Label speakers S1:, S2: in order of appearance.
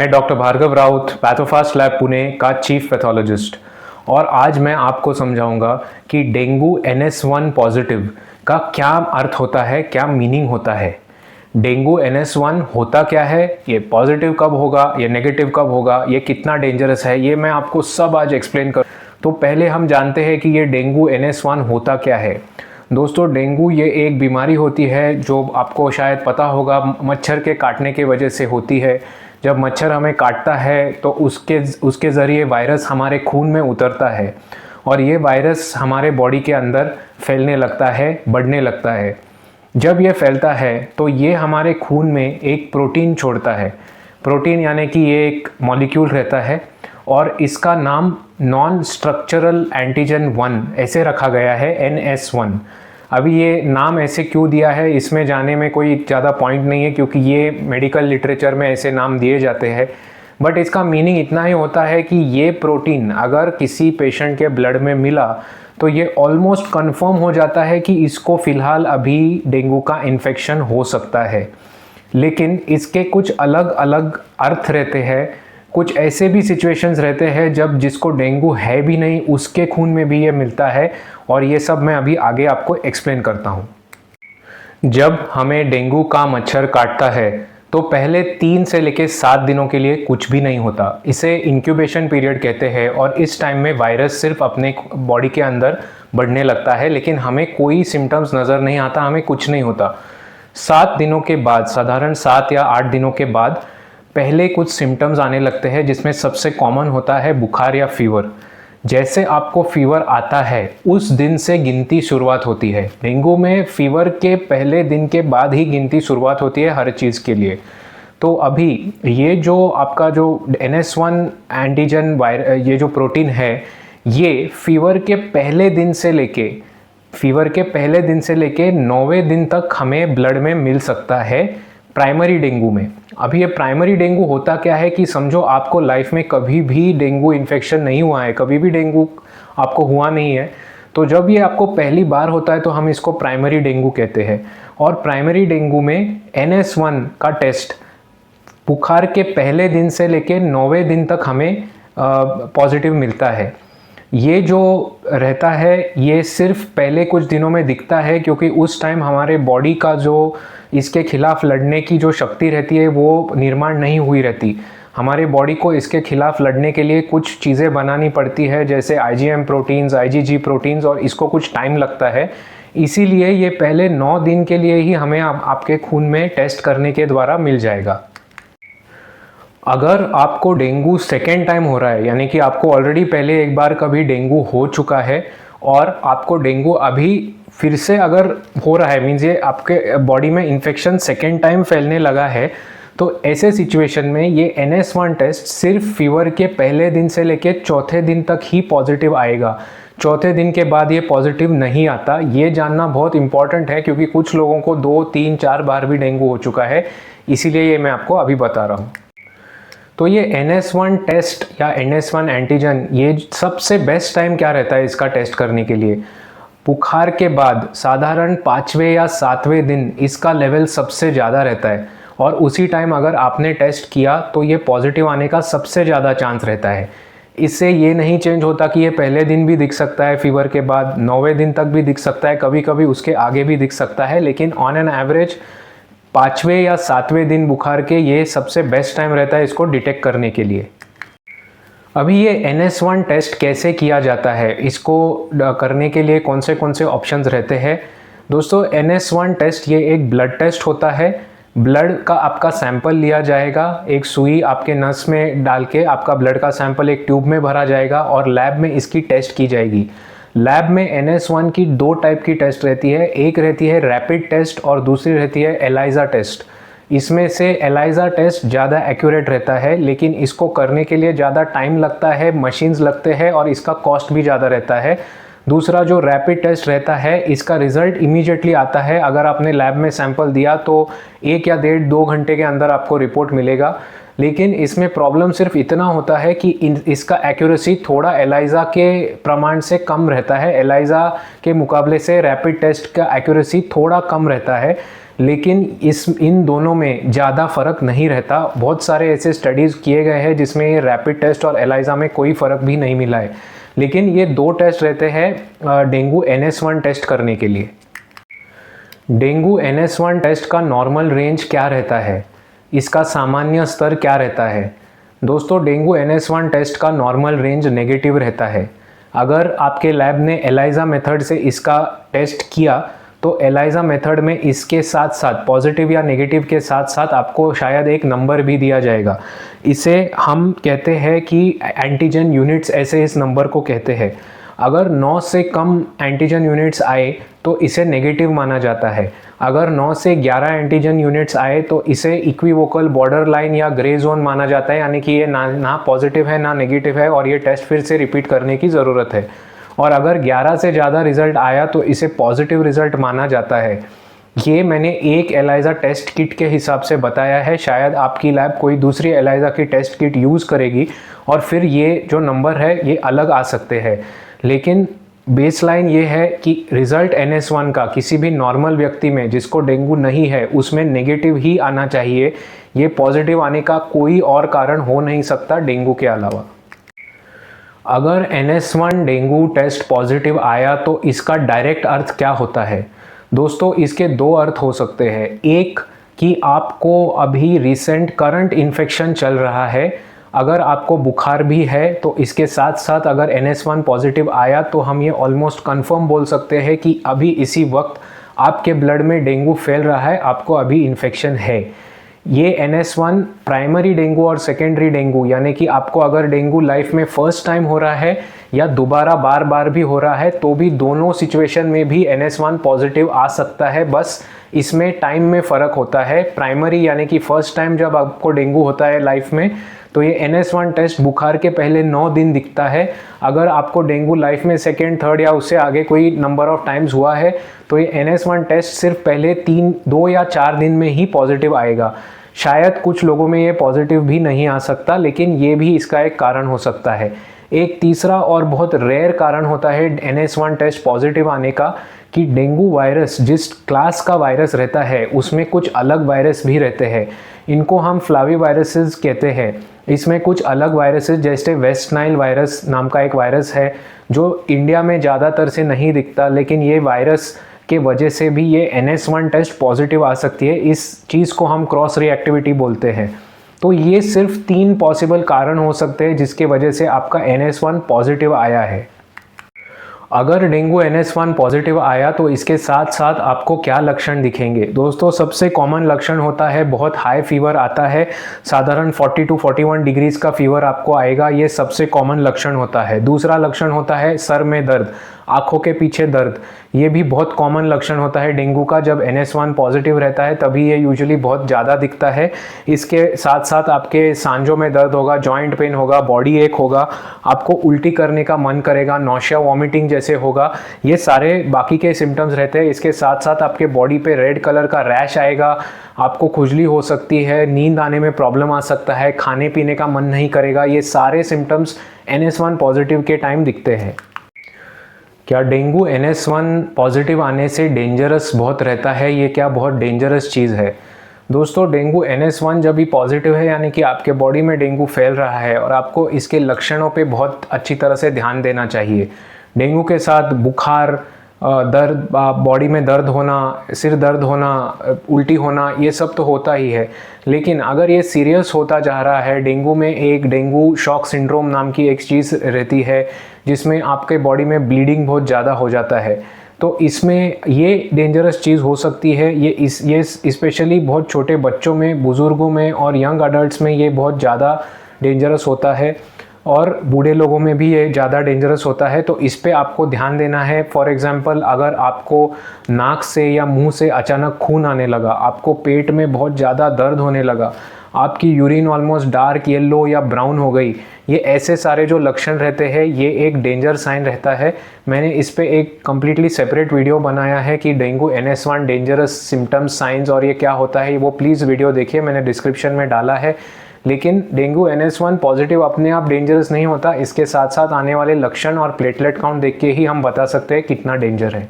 S1: मैं doctor Bhargava Raut, पैथोफास्ट lab Pune का chief pathologist. और आज मैं आपको समझाऊंगा कि डेंगू NS1 पॉजिटिव का क्या अर्थ होता है, क्या मीनिंग होता है। डेंगू NS1 होता क्या है, ये पॉजिटिव कब होगा, ये नेगेटिव कब होगा, ये कितना डेंजरस है, ये मैं आपको सब आज एक्सप्लेन कर। तो पहले हम जानते हैं कि ये डेंगू NS1 होता क्या है। दोस्तों, डेंगू ये एक बीमारी होती है जो आपको शायद पता होगा, मच्छर के काटने की वजह से होती है। जब मच्छर हमें काटता है तो उसके ज़रिए वायरस हमारे खून में उतरता है और ये वायरस हमारे बॉडी के अंदर फैलने लगता है, बढ़ने लगता है। जब ये फैलता है तो ये हमारे खून में एक प्रोटीन छोड़ता है। प्रोटीन यानी कि ये एक मॉलिक्यूल रहता है और इसका नाम नॉन स्ट्रक्चरल एंटीजन 1 ऐसे रखा गया है, NS1। अभी ये नाम ऐसे क्यों दिया है, इसमें जाने में कोई ज़्यादा पॉइंट नहीं है, क्योंकि ये मेडिकल लिटरेचर में ऐसे नाम दिए जाते हैं। बट इसका मीनिंग इतना ही होता है कि ये प्रोटीन अगर किसी पेशेंट के ब्लड में मिला तो ये ऑलमोस्ट कंफर्म हो जाता है कि इसको फ़िलहाल अभी डेंगू का इन्फेक्शन हो सकता है। लेकिन इसके कुछ अलग अलग अर्थ रहते हैं। कुछ ऐसे भी सिचुएशंस रहते हैं जब जिसको डेंगू है भी नहीं, उसके खून में भी ये मिलता है, और ये सब मैं अभी आगे आपको एक्सप्लेन करता हूँ। जब हमें डेंगू का मच्छर काटता है तो पहले 3 से लेकर 7 दिनों के लिए कुछ भी नहीं होता। इसे इंक्यूबेशन पीरियड कहते हैं और इस टाइम में वायरस सिर्फ अपने बॉडी के अंदर बढ़ने लगता है, लेकिन हमें कोई सिम्टम्स नज़र नहीं आता, हमें कुछ नहीं होता। 7 दिनों के बाद, साधारण 7 या 8 दिनों के बाद पहले कुछ सिम्टम्स आने लगते हैं, जिसमें सबसे कॉमन होता है बुखार या फीवर। जैसे आपको फीवर आता है उस दिन से गिनती शुरुआत होती है। डेंगू में फीवर के पहले दिन के बाद ही गिनती शुरुआत होती है हर चीज़ के लिए। तो अभी ये जो आपका जो NS1 एंटीजन ये जो प्रोटीन है, ये फीवर के पहले दिन से लेके 9वें दिन तक हमें ब्लड में मिल सकता है प्राइमरी डेंगू में। अभी ये प्राइमरी डेंगू होता क्या है कि समझो आपको लाइफ में कभी भी डेंगू इन्फेक्शन नहीं हुआ है, कभी भी डेंगू आपको हुआ नहीं है, तो जब ये आपको पहली बार होता है तो हम इसको प्राइमरी डेंगू कहते हैं। और प्राइमरी डेंगू में NS1 का टेस्ट बुखार के पहले दिन से लेके 9वें दिन तक हमें पॉजिटिव मिलता है। ये जो रहता है ये सिर्फ पहले कुछ दिनों में दिखता है, क्योंकि उस टाइम हमारे बॉडी का जो इसके खिलाफ लड़ने की जो शक्ति रहती है वो निर्माण नहीं हुई रहती। हमारे बॉडी को इसके खिलाफ लड़ने के लिए कुछ चीज़ें बनानी पड़ती है, जैसे IgM प्रोटीन्स, IgG प्रोटीन्स, और इसको कुछ टाइम लगता है। इसीलिए ये पहले 9 दिन के लिए ही हमें आपके खून में टेस्ट करने के द्वारा मिल जाएगा। अगर आपको डेंगू सेकेंड टाइम हो रहा है, यानी कि आपको ऑलरेडी पहले एक बार कभी डेंगू हो चुका है और आपको डेंगू अभी फिर से अगर हो रहा है, मीन्स ये आपके बॉडी में इन्फेक्शन सेकेंड टाइम फैलने लगा है, तो ऐसे सिचुएशन में ये NS1 टेस्ट सिर्फ फीवर के पहले दिन से लेके चौथे दिन तक ही पॉजिटिव आएगा। चौथे दिन के बाद ये पॉजिटिव नहीं आता। ये जानना बहुत इंपॉर्टेंट है, क्योंकि कुछ लोगों को 2, 3, 4 बार भी डेंगू हो चुका है, इसीलिए ये मैं आपको अभी बता रहा हूँ। तो ये NS1 टेस्ट या NS1 एंटीजन, ये सबसे बेस्ट टाइम क्या रहता है इसका टेस्ट करने के लिए? बुखार के बाद साधारण 5वें या 7वें दिन इसका लेवल सबसे ज़्यादा रहता है, और उसी टाइम अगर आपने टेस्ट किया तो ये पॉजिटिव आने का सबसे ज़्यादा चांस रहता है। इससे ये नहीं चेंज होता कि ये पहले दिन भी दिख सकता है, फीवर के बाद 9वें दिन तक भी दिख सकता है, कभी कभी उसके आगे भी दिख सकता है, लेकिन ऑन एन एवरेज 5वें या 7वें दिन बुखार के ये सबसे बेस्ट टाइम रहता है इसको डिटेक्ट करने के लिए। अभी ये NS1 टेस्ट कैसे किया जाता है, इसको करने के लिए कौन से ऑप्शंस रहते हैं? दोस्तों, NS1 टेस्ट ये एक ब्लड टेस्ट होता है। ब्लड का आपका सैंपल लिया जाएगा, एक सुई आपके नस में डाल के आपका ब्लड का सैंपल एक ट्यूब में भरा जाएगा और लैब में इसकी टेस्ट की जाएगी। लैब में NS1 की 2 टाइप की टेस्ट रहती है, एक रहती है रैपिड टेस्ट और दूसरी रहती है ELISA टेस्ट। इसमें से ELISA टेस्ट ज़्यादा एक्यूरेट रहता है, लेकिन इसको करने के लिए ज़्यादा टाइम लगता है, मशीन्स लगते हैं और इसका कॉस्ट भी ज़्यादा रहता है। दूसरा जो रैपिड टेस्ट रहता है, इसका रिजल्ट इमीडिएटली आता है। अगर आपने लैब में सैंपल दिया तो 1 या 1.5-2 घंटे के अंदर आपको रिपोर्ट मिलेगा। लेकिन इसमें प्रॉब्लम सिर्फ इतना होता है कि इसका एक्यूरेसी थोड़ा ELISA के प्रमाण से कम रहता है। ELISA के मुकाबले से रैपिड टेस्ट का एक्यूरेसी थोड़ा कम रहता है, लेकिन इन दोनों में ज़्यादा फ़र्क नहीं रहता। बहुत सारे ऐसे स्टडीज़ किए गए हैं जिसमें ये रैपिड टेस्ट और एलाइजा में कोई फ़र्क भी नहीं मिला है। लेकिन ये 2 टेस्ट रहते हैं डेंगू NS1 टेस्ट करने के लिए। डेंगू NS1 टेस्ट का नॉर्मल रेंज क्या रहता है, इसका सामान्य स्तर क्या रहता है? दोस्तों, डेंगू NS1 टेस्ट का नॉर्मल रेंज नेगेटिव रहता है। अगर आपके लैब ने एलाइजा मेथड से इसका टेस्ट किया तो एलाइजा मेथड में इसके साथ साथ पॉजिटिव या नेगेटिव के साथ साथ आपको शायद एक नंबर भी दिया जाएगा। इसे हम कहते हैं कि एंटीजन यूनिट्स, ऐसे इस नंबर को कहते हैं। अगर 9 से कम एंटीजन यूनिट्स आए तो इसे नेगेटिव माना जाता है। अगर 9 से 11 एंटीजन यूनिट्स आए तो इसे इक्विवोकल बॉर्डर लाइन या ग्रे जोन माना जाता है, यानी कि ये ना पॉजिटिव है ना नेगेटिव है और ये टेस्ट फिर से रिपीट करने की ज़रूरत है। और अगर 11 से ज़्यादा रिजल्ट आया तो इसे पॉजिटिव रिजल्ट माना जाता है। ये मैंने एक एलाइजा टेस्ट किट के हिसाब से बताया है, शायद आपकी लैब कोई दूसरी एलाइजा की टेस्ट किट यूज़ करेगी और फिर ये जो नंबर है ये अलग आ सकते हैं। लेकिन बेसलाइन ये है कि रिजल्ट NS1 का किसी भी नॉर्मल व्यक्ति में जिसको डेंगू नहीं है उसमें नेगेटिव ही आना चाहिए। ये पॉजिटिव आने का कोई और कारण हो नहीं सकता डेंगू के अलावा। अगर NS1 डेंगू टेस्ट पॉजिटिव आया तो इसका डायरेक्ट अर्थ क्या होता है? दोस्तों, इसके 2 अर्थ हो सकते हैं। एक कि आपको अभी रिसेंट करंट इन्फेक्शन चल रहा है, अगर आपको बुखार भी है तो इसके साथ साथ अगर NS1 पॉजिटिव आया तो हम ये ऑलमोस्ट कंफर्म बोल सकते हैं कि अभी इसी वक्त आपके ब्लड में डेंगू फैल रहा है, आपको अभी इन्फेक्शन है। ये NS1 प्राइमरी डेंगू और सेकेंडरी डेंगू, यानी कि आपको अगर डेंगू लाइफ में फर्स्ट टाइम हो रहा है या दोबारा बार बार भी हो रहा है तो भी दोनों सिचुएशन में भी NS1 पॉजिटिव आ सकता है। बस इसमें टाइम में फ़र्क होता है। प्राइमरी यानी कि फर्स्ट टाइम जब आपको डेंगू होता है लाइफ में तो ये NS1 टेस्ट बुखार के पहले 9 दिन दिखता है। अगर आपको डेंगू लाइफ में सेकेंड, थर्ड या उससे आगे कोई नंबर ऑफ टाइम्स हुआ है तो ये NS1 टेस्ट सिर्फ पहले 2 या 4 दिन में ही पॉजिटिव आएगा। शायद कुछ लोगों में ये पॉजिटिव भी नहीं आ सकता, लेकिन ये भी इसका एक कारण हो सकता है। एक तीसरा और बहुत रेयर कारण होता है NS1 टेस्ट पॉजिटिव आने का कि डेंगू वायरस जिस क्लास का वायरस रहता है उसमें कुछ अलग वायरस भी रहते हैं। इनको हम फ्लावी वायरसेस कहते हैं। इसमें कुछ अलग वायरसेस जैसे वेस्ट नाइल वायरस नाम का एक वायरस है जो इंडिया में ज़्यादातर से नहीं दिखता, लेकिन ये वायरस के वजह से भी ये NS1 टेस्ट पॉजिटिव आ सकती है। इस चीज़ को हम क्रॉस रिएक्टिविटी बोलते हैं। तो ये सिर्फ 3 पॉसिबल कारण हो सकते हैं जिसके वजह से आपका NS1 पॉजिटिव आया है। अगर डेंगू NS1 पॉजिटिव आया तो इसके साथ साथ आपको क्या लक्षण दिखेंगे? दोस्तों, सबसे कॉमन लक्षण होता है बहुत हाई फीवर आता है, साधारण 40 to 41 डिग्रीज का फीवर आपको आएगा, ये सबसे कॉमन लक्षण होता है। दूसरा लक्षण होता है सर में दर्द, आँखों के पीछे दर्द, ये भी बहुत कॉमन लक्षण होता है डेंगू का। जब NS1 पॉजिटिव रहता है तभी ये यूजुअली बहुत ज़्यादा दिखता है। इसके साथ साथ आपके सांजों में दर्द होगा, जॉइंट पेन होगा, बॉडी एक होगा, आपको उल्टी करने का मन करेगा, नौशिया वॉमिटिंग जैसे होगा, ये सारे बाकी के सिम्टम्स रहते हैं। इसके साथ साथ आपके बॉडी पे रेड कलर का रैश आएगा, आपको खुजली हो सकती है, नींद आने में प्रॉब्लम आ सकता है, खाने पीने का मन नहीं करेगा। ये सारे सिम्टम्स NS1 पॉजिटिव के टाइम दिखते हैं। क्या डेंगू NS1 पॉजिटिव आने से डेंजरस बहुत रहता है? ये क्या बहुत डेंजरस चीज़ है? दोस्तों, डेंगू NS1 जब भी पॉजिटिव है यानी कि आपके बॉडी में डेंगू फैल रहा है और आपको इसके लक्षणों पे बहुत अच्छी तरह से ध्यान देना चाहिए। डेंगू के साथ बुखार, दर्द, बॉडी में दर्द होना, सिर दर्द होना, उल्टी होना, ये सब तो होता ही है। लेकिन अगर ये सीरियस होता जा रहा है, डेंगू में एक डेंगू शॉक सिंड्रोम नाम की एक चीज़ रहती है जिसमें आपके बॉडी में ब्लीडिंग बहुत ज़्यादा हो जाता है, तो इसमें ये डेंजरस चीज़ हो सकती है। ये स्पेशली बहुत छोटे बच्चों में, बुज़ुर्गों में और यंग अडल्ट्स में ये बहुत ज़्यादा डेंजरस होता है और बूढ़े लोगों में भी ये ज़्यादा डेंजरस होता है। तो इस पे आपको ध्यान देना है। फॉर एग्ज़ाम्पल, अगर आपको नाक से या मुंह से अचानक खून आने लगा, आपको पेट में बहुत ज़्यादा दर्द होने लगा, आपकी यूरिन ऑलमोस्ट डार्क येलो या ब्राउन हो गई, ये ऐसे सारे जो लक्षण रहते हैं ये एक डेंजर साइन रहता है। मैंने इस पे एक कम्प्लीटली सेपरेट वीडियो बनाया है कि dengue NS1 dangerous symptoms, science और ये क्या होता है, वो प्लीज़ वीडियो देखिए, मैंने डिस्क्रिप्शन में डाला है। लेकिन डेंगू NS1 पॉजिटिव अपने आप डेंजरस नहीं होता, इसके साथ साथ आने वाले लक्षण और प्लेटलेट काउंट देख के ही हम बता सकते हैं कितना डेंजर है।